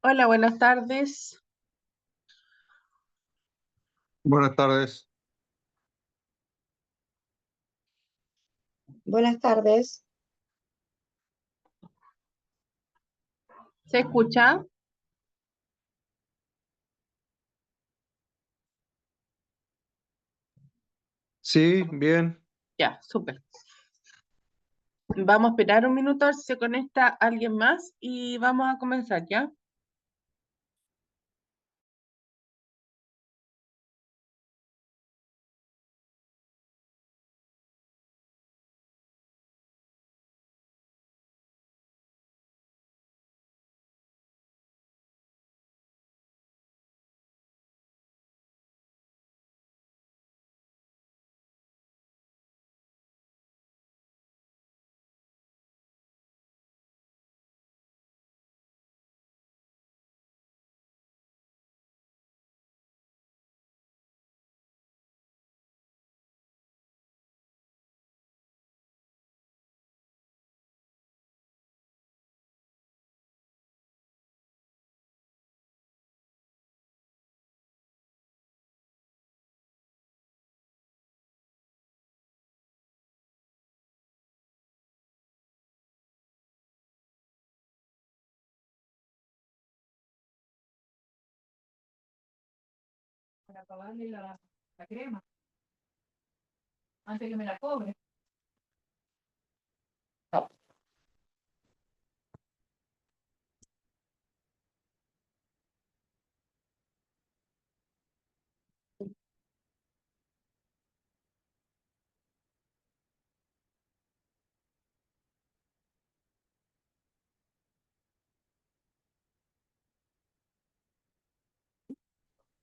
Hola, buenas tardes. Buenas tardes. Buenas tardes. ¿Se escucha? Sí, bien. Ya, súper. Vamos a esperar un minuto a ver si se conecta alguien más y vamos a comenzar, ¿ya? Para pagarle la crema antes que me la cobre.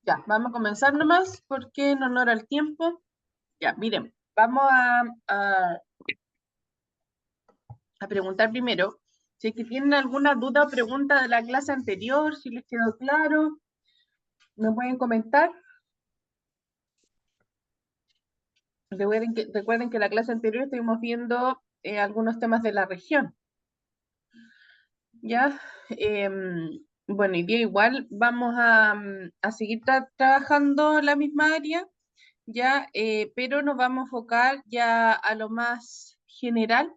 Ya, vamos a comenzar nomás porque en honor al tiempo. Ya, miren, vamos a preguntar primero si es que tienen alguna duda o pregunta de la clase anterior, si les quedó claro, me pueden comentar. Recuerden que en la clase anterior estuvimos viendo algunos temas de la región. ¿Ya? Bueno, y día igual vamos a seguir trabajando la misma área, ¿ya? Pero nos vamos a enfocar ya a lo más general,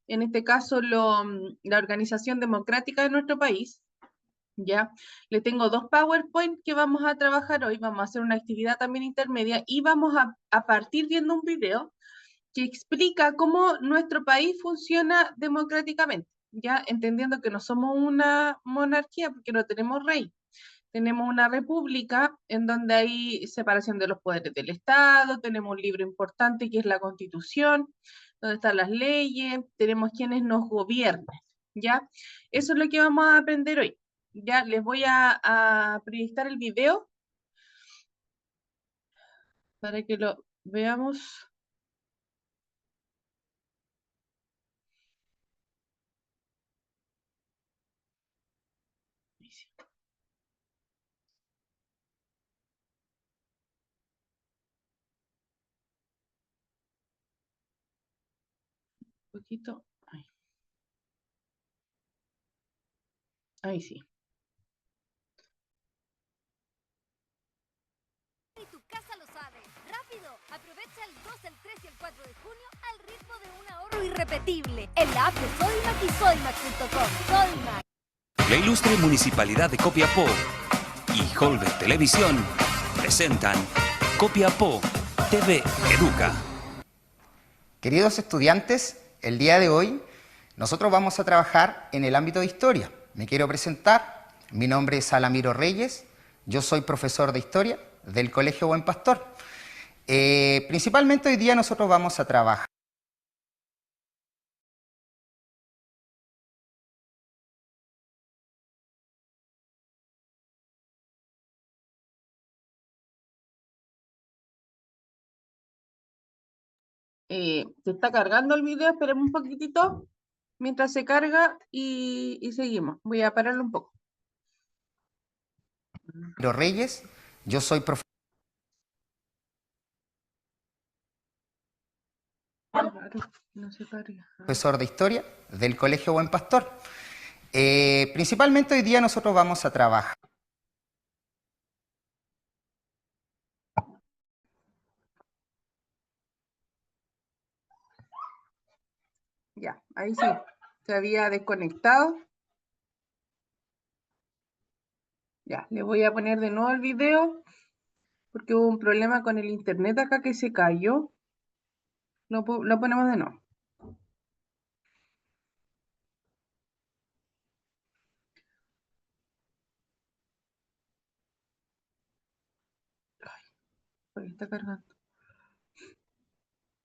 en este caso la organización democrática de nuestro país, ¿ya? Le tengo dos PowerPoint que vamos a trabajar hoy, vamos a hacer una actividad también intermedia y vamos a partir viendo un video que explica cómo nuestro país funciona democráticamente, ya entendiendo que no somos una monarquía porque no tenemos rey, tenemos una república en donde hay separación de los poderes del Estado, tenemos un libro importante que es la Constitución, donde están las leyes, tenemos quienes nos gobiernan, ¿ya? Eso es lo que vamos a aprender hoy. Ya les voy a proyectar el video para que lo veamos. Un poquito. Ahí sí. Y tu casa lo sabe. Rápido, aprovecha el 2, el 3 y el 4 de junio al ritmo de un ahorro irrepetible en la app de Sodimac y sodimac.com. Sodimac. La ilustre Municipalidad de Copiapó y Holber Televisión presentan Copiapó TV Educa. Queridos estudiantes, el día de hoy nosotros vamos a trabajar en el ámbito de historia. Me quiero presentar, mi nombre es Alamiro Reyes, yo soy profesor de historia del Colegio Buen Pastor. Principalmente hoy día nosotros vamos a trabajar Se está cargando el video, esperemos un poquitito mientras se carga y seguimos. Voy a pararlo un poco. Reyes, yo soy profesor Claro, no se carga. Profesor de Historia del Colegio Buen Pastor. Principalmente hoy día nosotros vamos a trabajar. Ya, ahí sí, se había desconectado. Ya, le voy a poner de nuevo el video porque hubo un problema con el internet acá que se cayó. Lo ponemos de nuevo. Porque está cargando.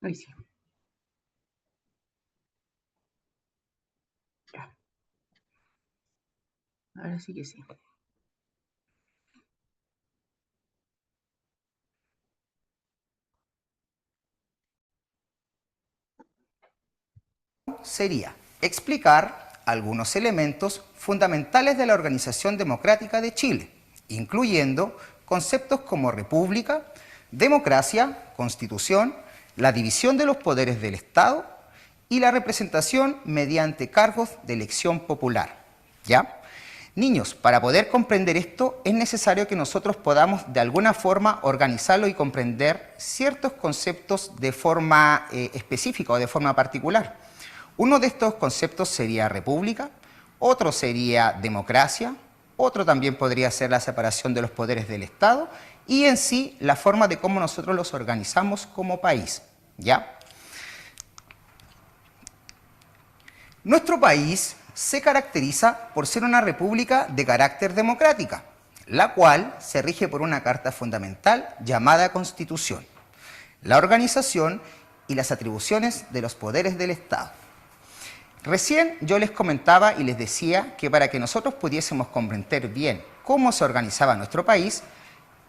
Ahí sí. Ya. Ahora sí que sí. Sería explicar algunos elementos fundamentales de la Organización Democrática de Chile, incluyendo conceptos como república, democracia, constitución, la división de los poderes del Estado y la representación mediante cargos de elección popular. ¿Ya? Niños, para poder comprender esto es necesario que nosotros podamos de alguna forma organizarlo y comprender ciertos conceptos de forma específica o de forma particular. Uno de estos conceptos sería república, otro sería democracia, otro también podría ser la separación de los poderes del Estado y en sí la forma de cómo nosotros los organizamos como país. ¿Ya? Nuestro país se caracteriza por ser una república de carácter democrática, la cual se rige por una carta fundamental llamada Constitución, la organización y las atribuciones de los poderes del Estado. Recién yo les comentaba y les decía que para que nosotros pudiésemos comprender bien cómo se organizaba nuestro país,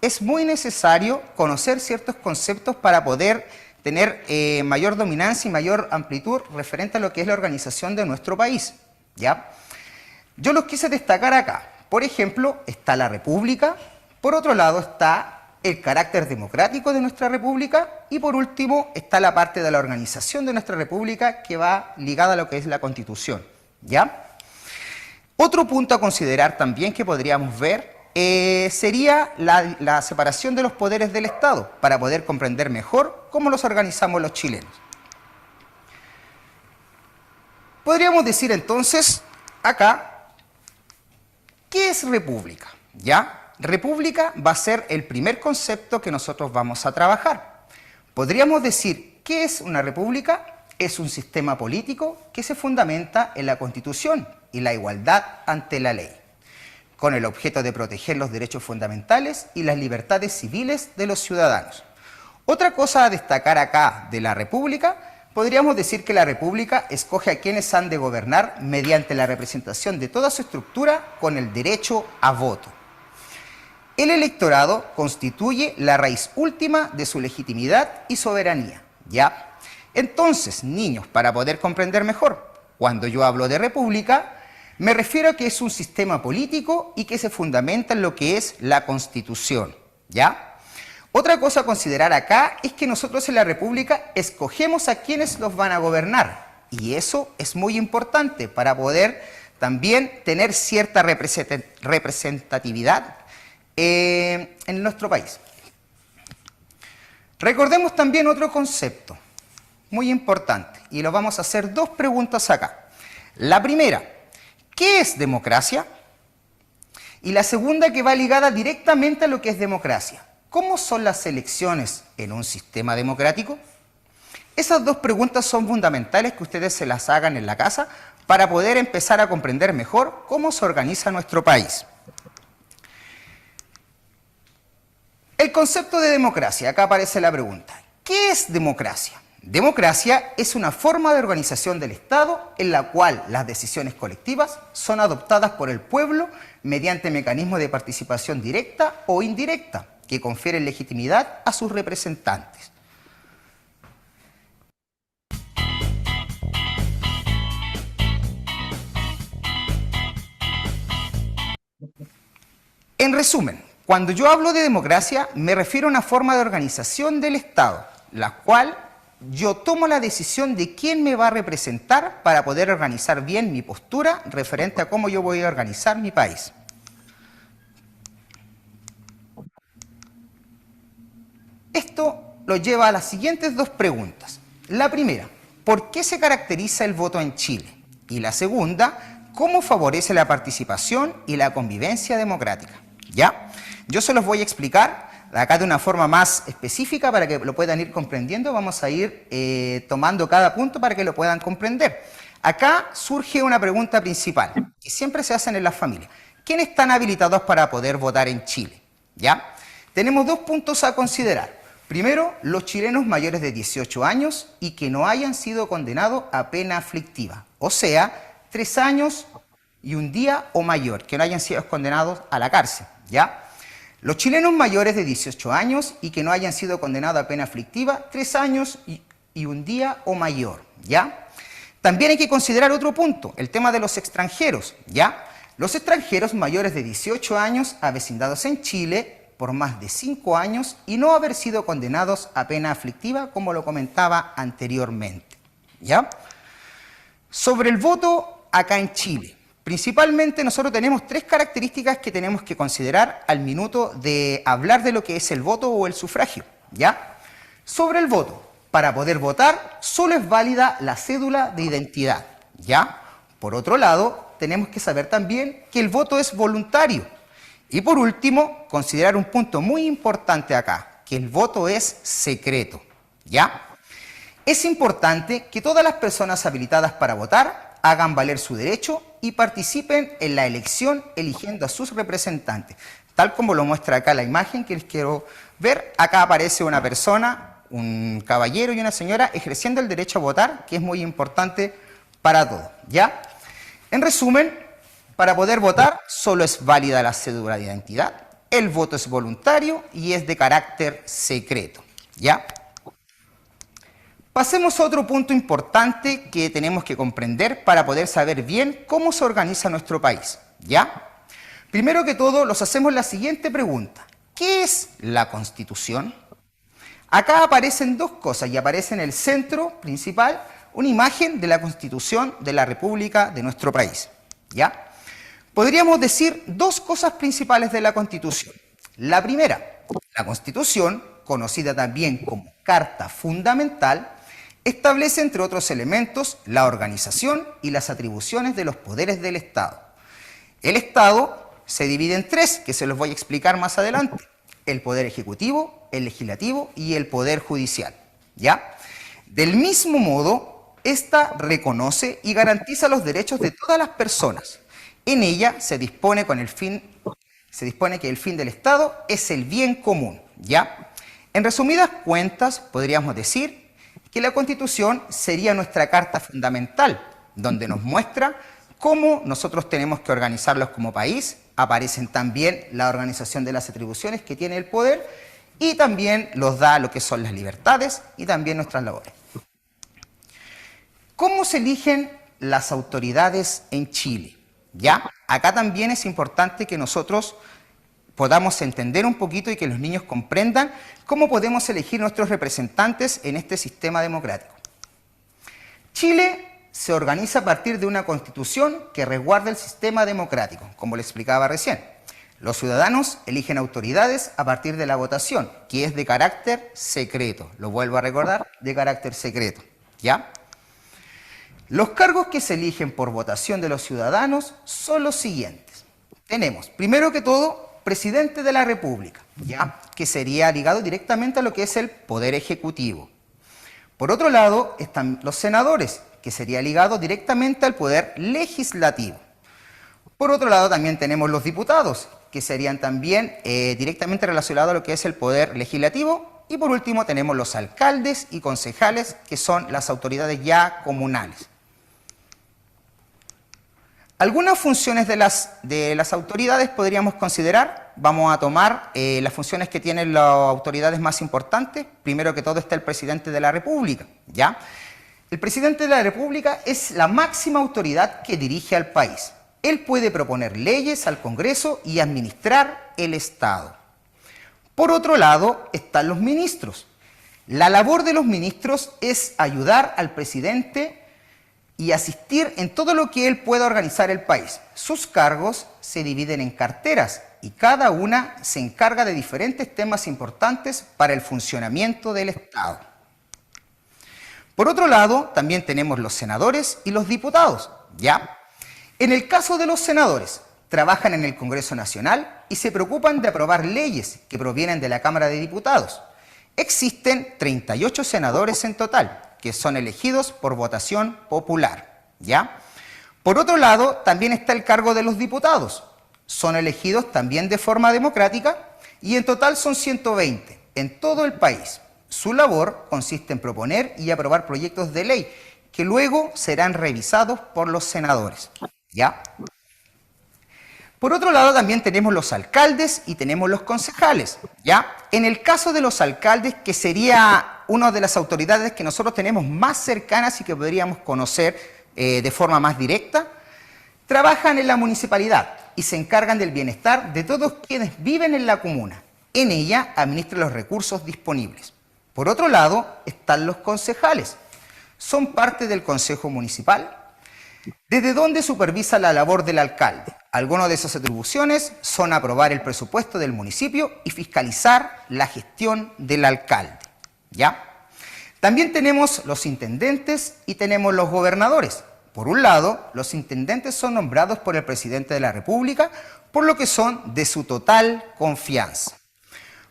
es muy necesario conocer ciertos conceptos para poder tener mayor dominancia y mayor amplitud referente a lo que es la organización de nuestro país. ¿Ya? Yo los quise destacar acá. Por ejemplo, está la república, por otro lado está el carácter democrático de nuestra república y por último está la parte de la organización de nuestra república que va ligada a lo que es la Constitución. ¿Ya? Otro punto a considerar también que podríamos ver sería la separación de los poderes del Estado para poder comprender mejor cómo los organizamos los chilenos. Podríamos decir entonces acá, ¿qué es república? ¿Ya? República va a ser el primer concepto que nosotros vamos a trabajar. Podríamos decir, ¿qué es una república? Es un sistema político que se fundamenta en la Constitución y la igualdad ante la ley, con el objeto de proteger los derechos fundamentales y las libertades civiles de los ciudadanos. Otra cosa a destacar acá de la república, podríamos decir que la república escoge a quienes han de gobernar mediante la representación de toda su estructura con el derecho a voto. El electorado constituye la raíz última de su legitimidad y soberanía. ¿Ya? Entonces, niños, para poder comprender mejor, cuando yo hablo de república, me refiero a que es un sistema político y que se fundamenta en lo que es la Constitución. ¿Ya? Otra cosa a considerar acá es que nosotros en la república escogemos a quienes los van a gobernar. Y eso es muy importante para poder también tener cierta representatividad en nuestro país. Recordemos también otro concepto muy importante y lo vamos a hacer dos preguntas acá. La primera, ¿qué es democracia? Y la segunda que va ligada directamente a lo que es democracia. ¿Cómo son las elecciones en un sistema democrático? Esas dos preguntas son fundamentales que ustedes se las hagan en la casa para poder empezar a comprender mejor cómo se organiza nuestro país. El concepto de democracia, acá aparece la pregunta. ¿Qué es democracia? Democracia es una forma de organización del Estado en la cual las decisiones colectivas son adoptadas por el pueblo mediante mecanismos de participación directa o indirecta que confieren legitimidad a sus representantes. En resumen, cuando yo hablo de democracia me refiero a una forma de organización del Estado, la cual yo tomo la decisión de quién me va a representar para poder organizar bien mi postura referente a cómo yo voy a organizar mi país. Esto lo lleva a las siguientes dos preguntas. La primera, ¿por qué se caracteriza el voto en Chile? Y la segunda, ¿cómo favorece la participación y la convivencia democrática? ¿Ya? Yo se los voy a explicar acá de una forma más específica para que lo puedan ir comprendiendo. Vamos a ir tomando cada punto para que lo puedan comprender. Acá surge una pregunta principal, que siempre se hacen en las familias. ¿Quiénes están habilitados para poder votar en Chile? ¿Ya? Tenemos dos puntos a considerar. Primero, los chilenos mayores de 18 años y que no hayan sido condenados a pena aflictiva. O sea, 3 años y un día o mayor, que no hayan sido condenados a la cárcel. ¿Ya? Los chilenos mayores de 18 años y que no hayan sido condenados a pena aflictiva, 3 años y un día o mayor, ¿ya? También hay que considerar otro punto, el tema de los extranjeros, ¿ya? Los extranjeros mayores de 18 años avecindados en Chile por más de 5 años y no haber sido condenados a pena aflictiva, como lo comentaba anteriormente, ¿ya? Sobre el voto acá en Chile. Principalmente nosotros tenemos 3 características que tenemos que considerar al minuto de hablar de lo que es el voto o el sufragio, ¿ya? Sobre el voto, para poder votar solo es válida la cédula de identidad, ¿ya? Por otro lado, tenemos que saber también que el voto es voluntario. Y por último, considerar un punto muy importante acá, que el voto es secreto, ¿ya? Es importante que todas las personas habilitadas para votar hagan valer su derecho y participen en la elección eligiendo a sus representantes. Tal como lo muestra acá la imagen que les quiero ver, acá aparece una persona, un caballero y una señora ejerciendo el derecho a votar, que es muy importante para todos, ¿ya? En resumen, para poder votar solo es válida la cédula de identidad, el voto es voluntario y es de carácter secreto, ¿ya? Pasemos a otro punto importante que tenemos que comprender para poder saber bien cómo se organiza nuestro país, ¿ya? Primero que todo, nos hacemos la siguiente pregunta. ¿Qué es la Constitución? Acá aparecen dos cosas y aparece en el centro principal una imagen de la Constitución de la República de nuestro país, ¿ya? Podríamos decir dos cosas principales de la Constitución. La primera, la Constitución, conocida también como Carta Fundamental, establece, entre otros elementos, la organización y las atribuciones de los poderes del Estado. El Estado se divide en 3, que se los voy a explicar más adelante. El Poder Ejecutivo, el Legislativo y el Poder Judicial, ¿ya? Del mismo modo, esta reconoce y garantiza los derechos de todas las personas. En ella se dispone que el fin del Estado es el bien común, ¿ya? En resumidas cuentas, podríamos decir que la Constitución sería nuestra carta fundamental, donde nos muestra cómo nosotros tenemos que organizarlos como país. Aparecen también la organización de las atribuciones que tiene el poder y también nos da lo que son las libertades y también nuestras labores. ¿Cómo se eligen las autoridades en Chile? ¿Ya? Acá también es importante que nosotros podamos entender un poquito y que los niños comprendan cómo podemos elegir nuestros representantes en este sistema democrático. Chile se organiza a partir de una constitución que resguarda el sistema democrático, como le explicaba recién. Los ciudadanos eligen autoridades a partir de la votación, que es de carácter secreto. Lo vuelvo a recordar, de carácter secreto, ¿ya? Los cargos que se eligen por votación de los ciudadanos son los siguientes. Tenemos, primero que todo, presidente de la República, ¿ya? Que sería ligado directamente a lo que es el Poder Ejecutivo. Por otro lado, están los senadores, que sería ligado directamente al Poder Legislativo. Por otro lado, también tenemos los diputados, que serían también directamente relacionados a lo que es el Poder Legislativo. Y por último, tenemos los alcaldes y concejales, que son las autoridades ya comunales. Algunas funciones de las autoridades podríamos considerar. Vamos a tomar las funciones que tienen las autoridades más importantes. Primero que todo está el presidente de la República, ¿ya? El presidente de la República es la máxima autoridad que dirige al país. Él puede proponer leyes al Congreso y administrar el Estado. Por otro lado están los ministros. La labor de los ministros es ayudar al presidente y asistir en todo lo que él pueda organizar el país. Sus cargos se dividen en carteras y cada una se encarga de diferentes temas importantes para el funcionamiento del Estado. Por otro lado, también tenemos los senadores y los diputados, ¿ya? En el caso de los senadores, trabajan en el Congreso Nacional y se preocupan de aprobar leyes que provienen de la Cámara de Diputados. Existen 38 senadores en total, que son elegidos por votación popular, ¿ya? Por otro lado, también está el cargo de los diputados. Son elegidos también de forma democrática y en total son 120 en todo el país. Su labor consiste en proponer y aprobar proyectos de ley que luego serán revisados por los senadores, ¿ya? Por otro lado, también tenemos los alcaldes y tenemos los concejales, ¿ya? En el caso de los alcaldes, que sería una de las autoridades que nosotros tenemos más cercanas y que podríamos conocer de forma más directa, trabajan en la municipalidad y se encargan del bienestar de todos quienes viven en la comuna. En ella administran los recursos disponibles. Por otro lado, están los concejales. Son parte del Consejo Municipal, desde donde supervisa la labor del alcalde. Algunas de sus atribuciones son aprobar el presupuesto del municipio y fiscalizar la gestión del alcalde, ¿ya? También tenemos los intendentes y tenemos los gobernadores. Por un lado, los intendentes son nombrados por el presidente de la República, por lo que son de su total confianza.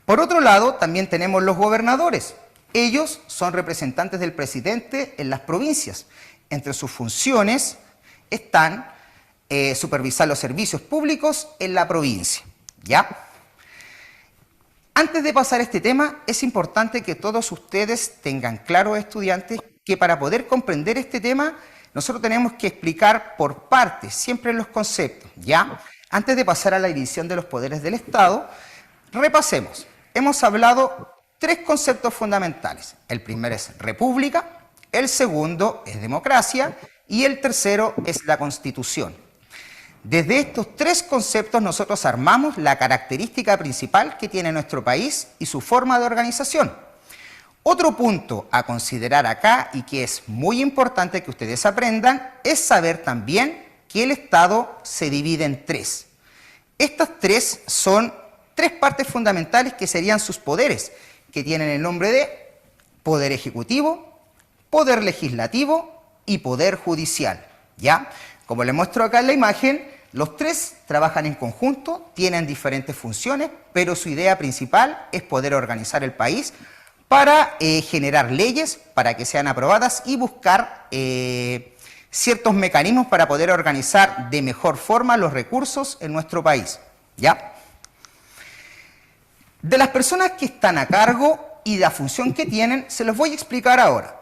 Por otro lado, también tenemos los gobernadores. Ellos son representantes del presidente en las provincias. Entre sus funciones están supervisar los servicios públicos en la provincia, ¿ya? Antes de pasar a este tema, es importante que todos ustedes tengan claro, estudiantes, que para poder comprender este tema, nosotros tenemos que explicar por partes, siempre los conceptos, ¿ya? Antes de pasar a la división de los poderes del Estado, repasemos. Hemos hablado tres conceptos fundamentales. El primero es república, el segundo es democracia y el tercero es la Constitución. Desde estos tres conceptos nosotros armamos la característica principal que tiene nuestro país y su forma de organización. Otro punto a considerar acá y que es muy importante que ustedes aprendan es saber también que el Estado se divide en tres. Estas tres son tres partes fundamentales que serían sus poderes, que tienen el nombre de Poder Ejecutivo, Poder Legislativo y Poder Judicial, ¿ya? Como les muestro acá en la imagen, los tres trabajan en conjunto, tienen diferentes funciones, pero su idea principal es poder organizar el país para generar leyes, para que sean aprobadas y buscar ciertos mecanismos para poder organizar de mejor forma los recursos en nuestro país, ¿ya? De las personas que están a cargo y la función que tienen, se los voy a explicar ahora.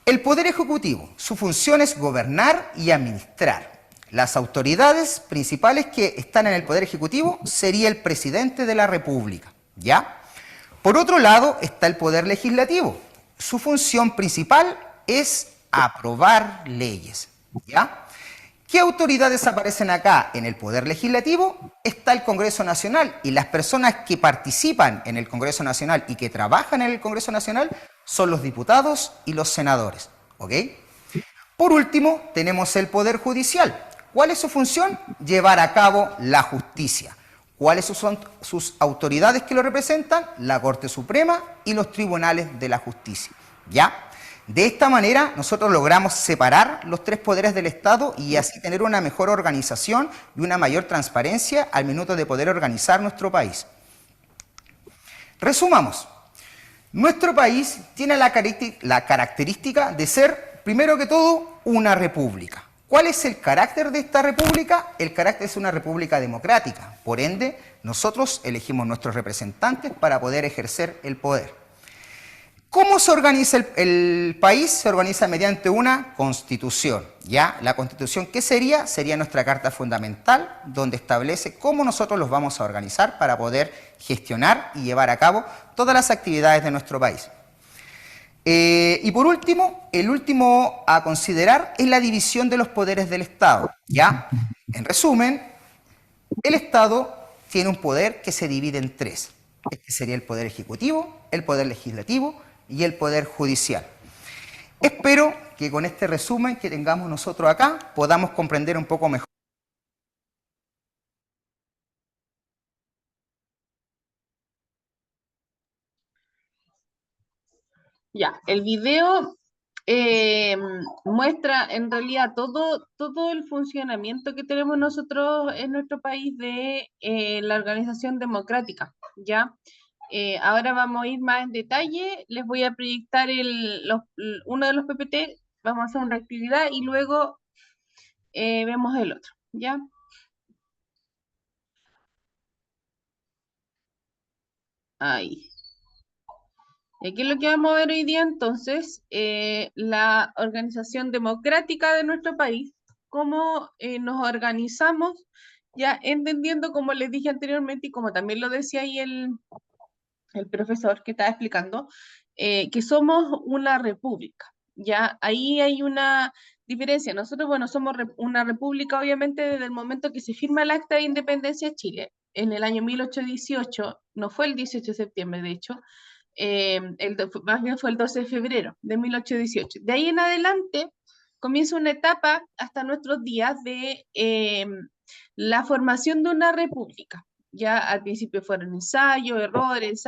El Poder Ejecutivo, su función es gobernar y administrar. Las autoridades principales que están en el Poder Ejecutivo sería el presidente de la República, ¿ya? Por otro lado está el Poder Legislativo. Su función principal es aprobar leyes, ¿ya? ¿Qué autoridades aparecen acá? En el Poder Legislativo está el Congreso Nacional y las personas que participan en el Congreso Nacional y que trabajan en el Congreso Nacional son los diputados y los senadores, ¿ok? Por último, tenemos el Poder Judicial. ¿Cuál es su función? Llevar a cabo la justicia. ¿Cuáles son sus autoridades que lo representan? La Corte Suprema y los tribunales de la justicia, ¿ya? De esta manera nosotros logramos separar los tres poderes del Estado y así tener una mejor organización y una mayor transparencia al minuto de poder organizar nuestro país. Resumamos. Nuestro país tiene la característica de ser, primero que todo, una república. ¿Cuál es el carácter de esta república? El carácter es una república democrática. Por ende, nosotros elegimos nuestros representantes para poder ejercer el poder. ¿Cómo se organiza el país? Se organiza mediante una constitución, ¿ya? La constitución, ¿qué sería? Sería nuestra carta fundamental, donde establece cómo nosotros los vamos a organizar para poder gestionar y llevar a cabo todas las actividades de nuestro país. Y por último, el último a considerar es la división de los poderes del Estado, ¿ya? En resumen, el Estado tiene un poder que se divide en tres. Este sería el Poder Ejecutivo, el Poder Legislativo y el Poder Judicial. Espero que con este resumen que tengamos nosotros acá podamos comprender un poco mejor. Ya, el video muestra en realidad todo el funcionamiento que tenemos nosotros en nuestro país de la organización democrática, ¿ya? Ahora vamos a ir más en detalle, les voy a proyectar uno de los PPT, vamos a hacer una actividad y luego vemos el otro, ¿ya? Ahí. Y aquí es lo que vamos a ver hoy día entonces, la organización democrática de nuestro país, cómo nos organizamos, ya entendiendo, como les dije anteriormente y como también lo decía ahí el profesor que estaba explicando, que somos una república, ya ahí hay una diferencia. Nosotros, bueno, somos una república obviamente desde el momento que se firma el Acta de Independencia de Chile, en el año 1818, no fue el 18 de septiembre de hecho, más bien fue el 12 de febrero de 1818. De ahí en adelante comienza una etapa hasta nuestros días de la formación de una república. Ya al principio fueron ensayos, errores,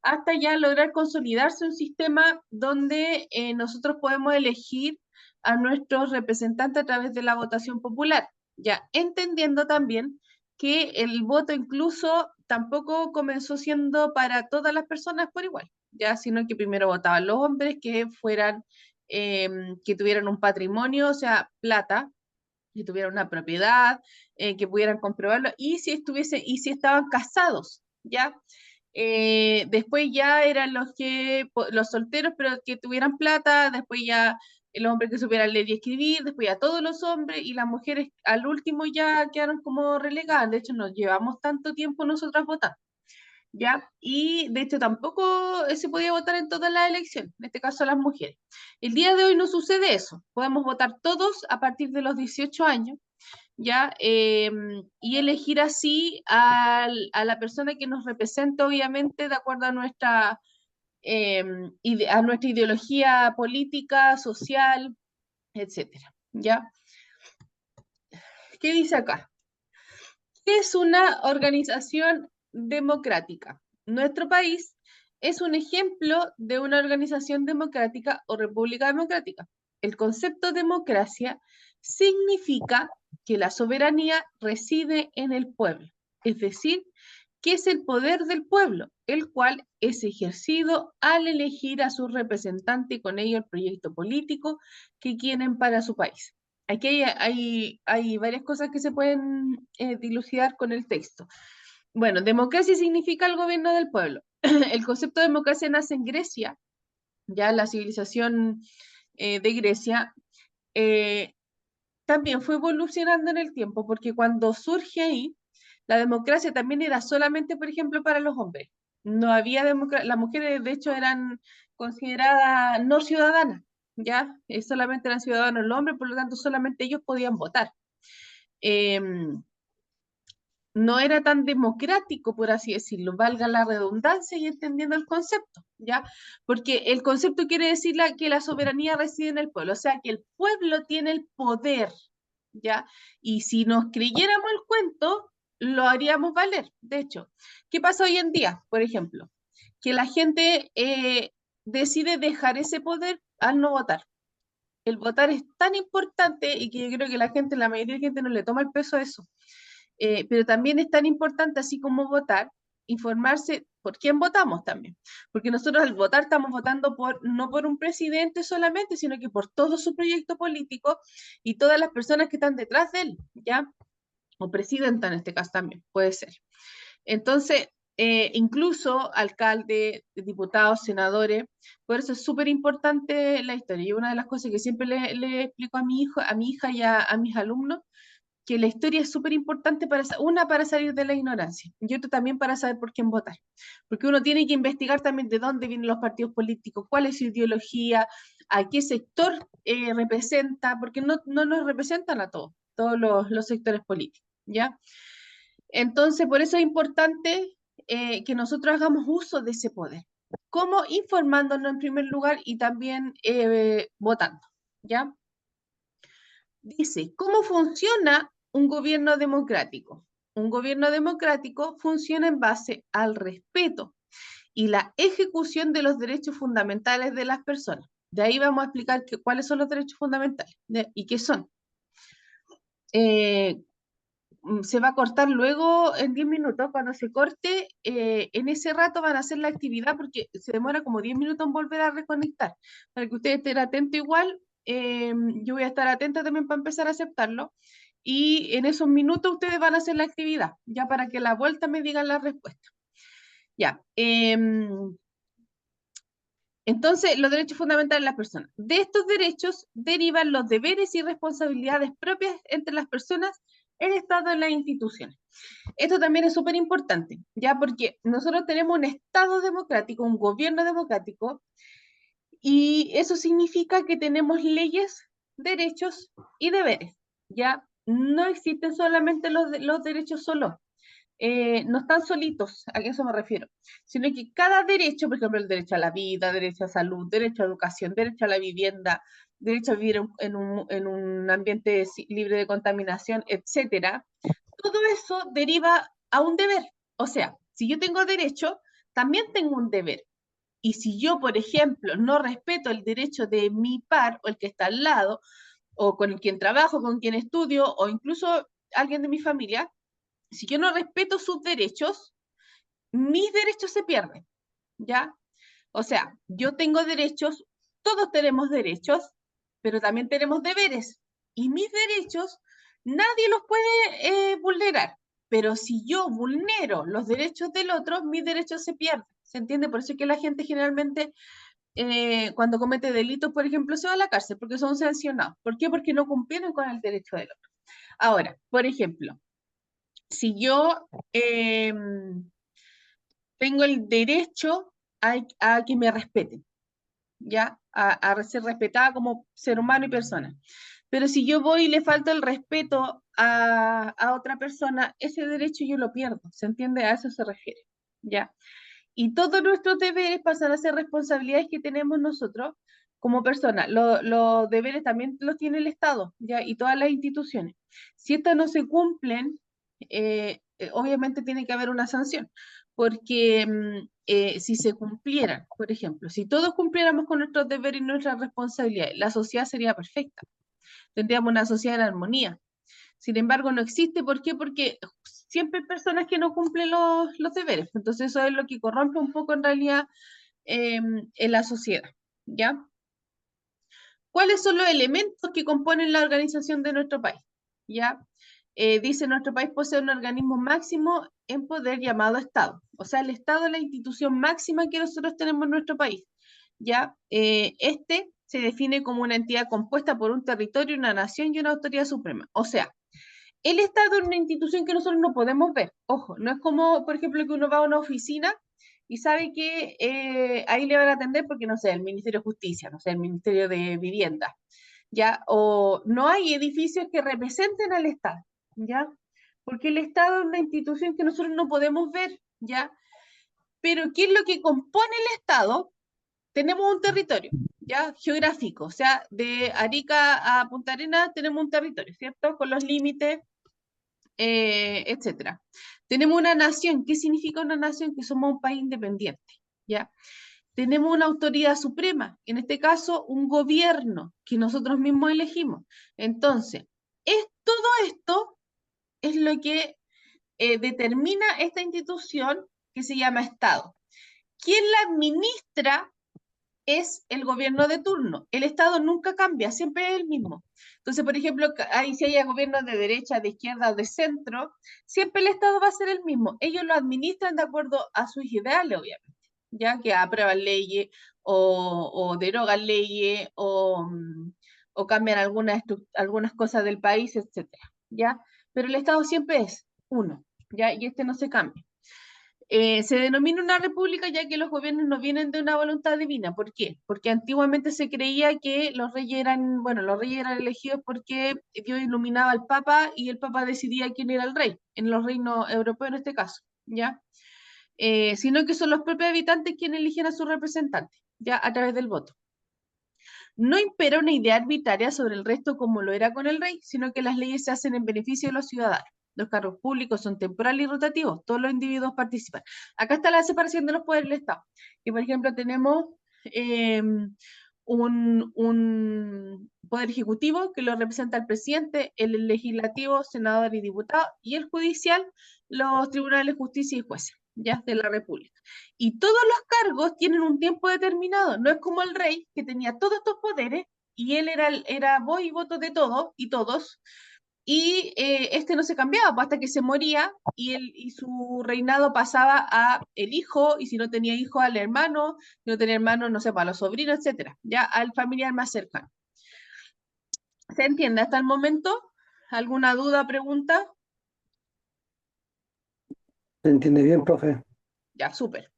hasta ya lograr consolidarse un sistema donde nosotros podemos elegir a nuestros representantes a través de la votación popular, ya entendiendo también que el voto incluso tampoco comenzó siendo para todas las personas por igual, ya, sino que primero votaban los hombres que fueran, que tuvieran un patrimonio, o sea, plata, que tuvieran una propiedad, que pudieran comprobarlo, y si estaban casados, ya. Después ya eran los solteros, pero que tuvieran plata, después ya los hombres que supieran leer y escribir, después ya todos los hombres, y las mujeres al último ya quedaron como relegadas. De hecho, nos llevamos tanto tiempo nosotras votando, ¿ya? Y de hecho tampoco se podía votar en todas las elecciones, en este caso las mujeres. El día de hoy no sucede eso, podemos votar todos a partir de los 18 años, ¿ya? Y elegir así a la persona que nos representa, obviamente, de acuerdo a nuestra ideología política, social, etcétera, ¿ya? ¿Qué dice acá? ¿Qué es una organización democrática? Nuestro país es un ejemplo de una organización democrática o república democrática. El concepto democracia significa que la soberanía reside en el pueblo, es decir, que es el poder del pueblo, el cual es ejercido al elegir a su representante y con ello el proyecto político que quieren para su país. Aquí hay varias cosas que se pueden dilucidar con el texto. Bueno, democracia significa el gobierno del pueblo. El concepto de democracia nace en Grecia, ya la civilización de Grecia, también fue evolucionando en el tiempo, porque cuando surge ahí, la democracia también era solamente, por ejemplo, para los hombres. No había democracia, las mujeres de hecho eran consideradas no ciudadanas, ¿ya? Solamente eran ciudadanos los hombres, por lo tanto solamente ellos podían votar. No era tan democrático, por así decirlo, valga la redundancia y entendiendo el concepto, ¿ya? Porque el concepto quiere decir que la soberanía reside en el pueblo, o sea, que el pueblo tiene el poder, ¿ya? Y si nos creyéramos el cuento, lo haríamos valer. De hecho, ¿qué pasa hoy en día, por ejemplo? Que la gente decide dejar ese poder al no votar. El votar es tan importante y que yo creo que la mayoría de la gente no le toma el peso a eso. Pero también es tan importante, así como votar, informarse por quién votamos también. Porque nosotros al votar estamos votando no por un presidente solamente, sino que por todo su proyecto político y todas las personas que están detrás de él, ¿ya? O presidenta en este caso también, puede ser. Entonces, incluso alcaldes, diputados, senadores, por eso es súper importante la historia. Y una de las cosas que siempre le explico a mi hija y a mis alumnos, que la historia es súper importante para salir de la ignorancia y otro también para saber por quién votar, porque uno tiene que investigar también de dónde vienen los partidos políticos, cuál es su ideología, a qué sector representa, porque no nos representan a todos los sectores políticos, ¿ya? Entonces, por eso es importante que nosotros hagamos uso de ese poder, como informándonos en primer lugar y también votando, ¿ya? Dice, ¿cómo funciona un gobierno democrático? Un gobierno democrático funciona en base al respeto y la ejecución de los derechos fundamentales de las personas. De ahí vamos a explicar cuáles son los derechos fundamentales y qué son. Se va a cortar luego en 10 minutos. Cuando se corte, en ese rato van a hacer la actividad porque se demora como 10 minutos en volver a reconectar. Para que ustedes estén atentos igual, yo voy a estar atenta también para empezar a aceptarlo. Y en esos minutos ustedes van a hacer la actividad, ya para que a la vuelta me digan la respuesta. Ya. Entonces, los derechos fundamentales de las personas. De estos derechos derivan los deberes y responsabilidades propias entre las personas, el Estado y las instituciones. Esto también es súper importante, ya porque nosotros tenemos un Estado democrático, un gobierno democrático, y eso significa que tenemos leyes, derechos y deberes, ya no existen solamente los derechos solos. No están solitos, a eso me refiero, sino que cada derecho, por ejemplo, el derecho a la vida, derecho a salud, derecho a educación, derecho a la vivienda, derecho a vivir en un ambiente libre de contaminación, etcétera, todo eso deriva a un deber. O sea, si yo tengo derecho, también tengo un deber. Y si yo, por ejemplo, no respeto el derecho de mi par o el que está al lado, o con quien trabajo, con quien estudio, o incluso alguien de mi familia, si yo no respeto sus derechos, mis derechos se pierden, ¿ya? O sea, yo tengo derechos, todos tenemos derechos, pero también tenemos deberes. Y mis derechos, nadie los puede vulnerar. Pero si yo vulnero los derechos del otro, mis derechos se pierden. ¿Se entiende? Por eso es que la gente generalmente, cuando comete delitos, por ejemplo, se va a la cárcel, porque son sancionados. ¿Por qué? Porque no cumplieron con el derecho del otro. Ahora, por ejemplo, si yo tengo el derecho a que me respeten, ¿ya? A ser respetada como ser humano y persona. Pero si yo voy y le falto el respeto a otra persona, ese derecho yo lo pierdo, ¿se entiende? A eso se refiere, ¿ya? Y todos nuestros deberes pasan a ser responsabilidades que tenemos nosotros como personas. Los deberes también los tiene el Estado, ¿ya? Y todas las instituciones. Si estos no se cumplen, obviamente tiene que haber una sanción, porque si se cumplieran, por ejemplo, si todos cumpliéramos con nuestros deberes y nuestras responsabilidades, la sociedad sería perfecta. Tendríamos una sociedad en armonía. Sin embargo, no existe. ¿Por qué? Porque siempre hay personas que no cumplen los deberes. Entonces, eso es lo que corrompe un poco en realidad en la sociedad, ¿ya? ¿Cuáles son los elementos que componen la organización de nuestro país? ¿Ya? Dice, nuestro país posee un organismo máximo en poder llamado Estado. O sea, el Estado es la institución máxima que nosotros tenemos en nuestro país. ¿Ya? Este se define como una entidad compuesta por un territorio, una nación y una autoridad suprema. O sea, el Estado es una institución que nosotros no podemos ver. Ojo, no es como, por ejemplo, que uno va a una oficina y sabe que ahí le van a atender porque, no sé, el Ministerio de Justicia, no sé, el Ministerio de Vivienda, ¿ya? O no hay edificios que representen al Estado, ¿ya? Porque el Estado es una institución que nosotros no podemos ver, ¿ya? Pero ¿qué es lo que compone el Estado? Tenemos un territorio, ¿ya? Geográfico, o sea, de Arica a Punta Arenas tenemos un territorio, ¿cierto? Con los límites, etcétera. Tenemos una nación. ¿Qué significa una nación? Que somos un país independiente, ¿ya? Tenemos una autoridad suprema, en este caso un gobierno que nosotros mismos elegimos. Entonces, todo esto es lo que determina esta institución que se llama Estado. ¿Quién la administra? Es el gobierno de turno. El Estado nunca cambia, siempre es el mismo. Entonces, por ejemplo, ahí si hay gobiernos de derecha, de izquierda o de centro, siempre el Estado va a ser el mismo. Ellos lo administran de acuerdo a sus ideales, obviamente, ya que aprueban leyes o derogan leyes o cambian algunas cosas del país, etcétera, ¿ya? Pero el Estado siempre es uno, ¿ya? Y este no se cambia. Se denomina una república ya que los gobiernos no vienen de una voluntad divina. ¿Por qué? Porque antiguamente se creía que los reyes eran elegidos porque Dios iluminaba al Papa y el Papa decidía quién era el rey, en los reinos europeos en este caso, ¿ya? sino que son los propios habitantes quienes eligen a sus representantes, ya a través del voto. No impera una idea arbitraria sobre el resto como lo era con el rey, sino que las leyes se hacen en beneficio de los ciudadanos. Los cargos públicos son temporales y rotativos, todos los individuos participan. Acá está la separación de los poderes del Estado. Y por ejemplo tenemos un poder ejecutivo que lo representa el presidente, el legislativo, senador y diputado, y el judicial, los tribunales de justicia y jueces, ya, de la República. Y todos los cargos tienen un tiempo determinado, no es como el rey, que tenía todos estos poderes, y él era voz y voto de todos y todos, y este no se cambiaba hasta que se moría y su reinado pasaba a el hijo, y si no tenía hijo al hermano, si no tenía hermano, no sé, para los sobrinos, etcétera, ya al familiar más cercano. ¿Se entiende hasta el momento? ¿Alguna duda, pregunta? ¿Se entiende bien, profe? Ya, súper.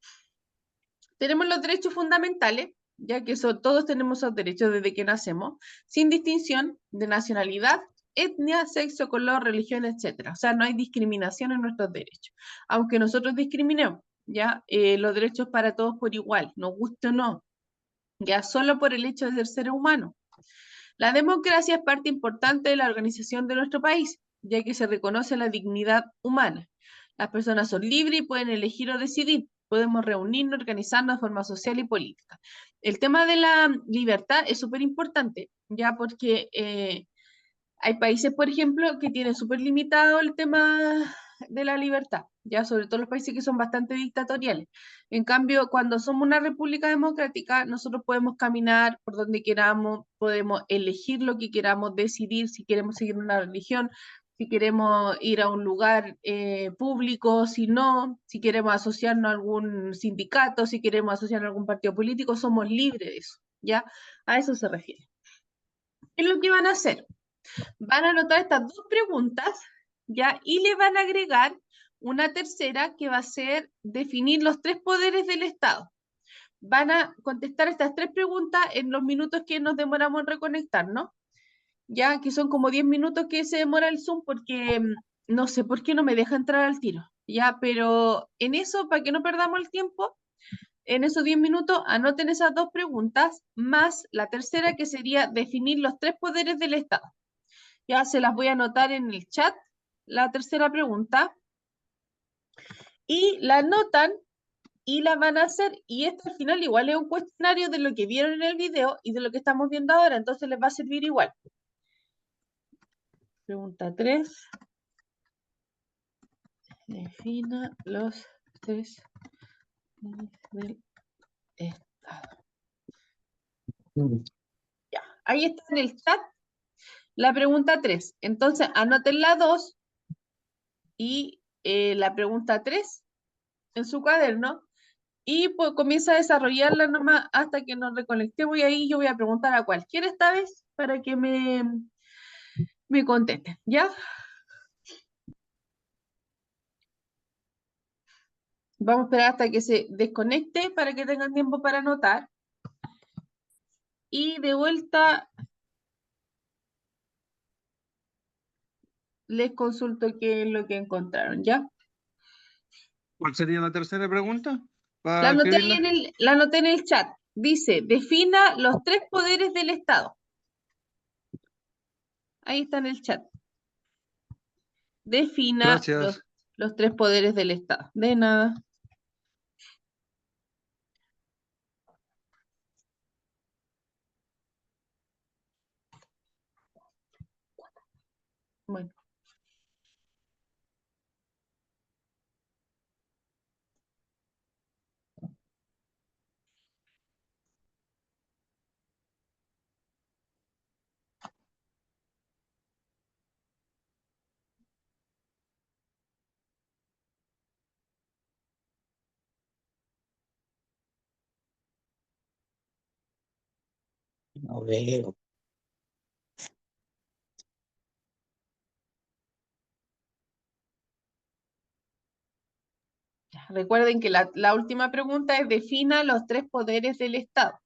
Tenemos los derechos fundamentales, ya que todos tenemos esos derechos desde que nacemos, sin distinción de nacionalidad, etnia, sexo, color, religión, etc. O sea, no hay discriminación en nuestros derechos. Aunque nosotros discriminemos, ya, los derechos para todos por igual, nos guste o no, ya solo por el hecho de ser ser humano. La democracia es parte importante de la organización de nuestro país, ya que se reconoce la dignidad humana. Las personas son libres y pueden elegir o decidir. Podemos reunirnos, organizarnos de forma social y política. El tema de la libertad es súper importante, ya porque hay países, por ejemplo, que tienen súper limitado el tema de la libertad, ya sobre todo los países que son bastante dictatoriales. En cambio, cuando somos una república democrática, nosotros podemos caminar por donde queramos, podemos elegir lo que queramos, decidir si queremos seguir una religión, si queremos ir a un lugar público, si no, si queremos asociarnos a algún sindicato, si queremos asociarnos a algún partido político, somos libres de eso, ¿ya? A eso se refiere. ¿Qué es lo que van a hacer? Van a anotar estas dos preguntas, ¿ya? Y le van a agregar una tercera que va a ser definir los tres poderes del Estado. Van a contestar estas tres preguntas en los minutos que nos demoramos en reconectarnos, ya que son como 10 minutos que se demora el Zoom porque no sé por qué no me deja entrar al tiro, ya, pero en eso, para que no perdamos el tiempo, en esos 10 minutos anoten esas dos preguntas, más la tercera que sería definir los tres poderes del Estado. Ya se las voy a anotar en el chat, la tercera pregunta, y la anotan y la van a hacer, y esto al final igual es un cuestionario de lo que vieron en el video y de lo que estamos viendo ahora, entonces les va a servir igual. Pregunta 3. Defina los tres del Estado. Ya, ahí está en el chat la pregunta 3. Entonces anoten la 2 y la pregunta 3 en su cuaderno y pues comienza a desarrollarla nomás hasta que nos reconectemos, y ahí yo voy a preguntar a cualquiera esta vez para que me contesten, ¿ya? Vamos a esperar hasta que se desconecte para que tengan tiempo para anotar. Y de vuelta les consulto qué es lo que encontraron, ¿ya? ¿Cuál sería la tercera pregunta? La ¿Para anoté, escribirla? la anoté en el chat. Dice, defina los tres poderes del Estado. Ahí está en el chat. Defina Gracias. los tres poderes del Estado. De nada. Bueno. No veo. Recuerden que la última pregunta es defina los tres poderes del Estado.